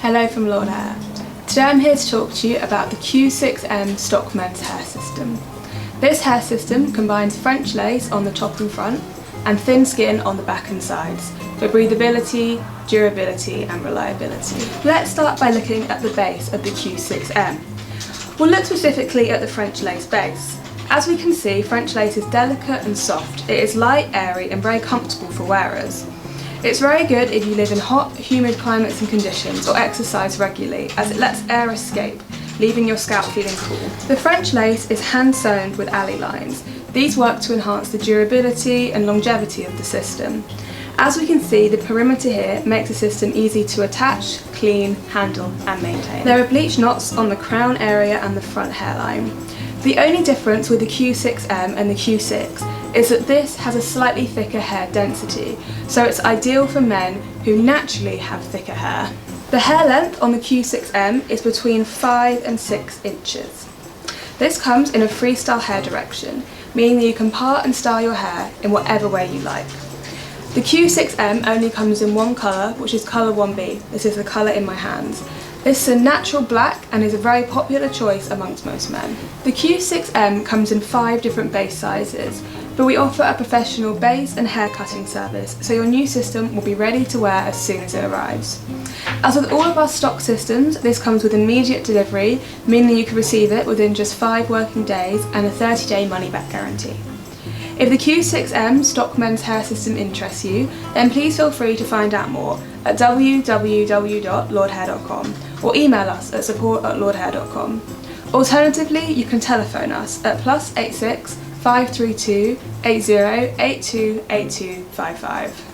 Hello from Lordhair. Today I'm here to talk to you about the Q6M stock men's hair system. This hair system combines French lace on the top and front and thin skin on the back and sides for breathability, durability and reliability. Let's start by looking at the base of the Q6M. We'll look specifically at the French lace base. As we can see, French lace is delicate and soft. It is light, airy and very comfortable for wearers. It's very good if you live in hot, humid climates and conditions or exercise regularly, as it lets air escape, leaving your scalp feeling cool. The French lace is hand sewn with alley lines. These work to enhance the durability and longevity of the system. As we can see, the perimeter here makes the system easy to attach, clean, handle and maintain. There are bleached knots on the crown area and the front hairline. The only difference with the Q6M and the Q6 is that this has a slightly thicker hair density, so it's ideal for men who naturally have thicker hair. The hair length on the Q6M is between 5 and 6 inches. This comes in a freestyle hair direction, meaning that you can part and style your hair in whatever way you like. The Q6M only comes in one colour, which is colour 1B. This is the colour in my hands. This is a natural black and is a very popular choice amongst most men. The Q6M comes in 5 different base sizes, but we offer a professional base and hair cutting service, so your new system will be ready to wear as soon as it arrives. As with all of our stock systems, this comes with immediate delivery, meaning you can receive it within just 5 working days and a 30-day money-back guarantee. If the Q6M stock men's hair system interests you, then please feel free to find out more at www.lordhair.com or email us at support@lordhair.com. Alternatively, you can telephone us at +86 532 80 82 8255.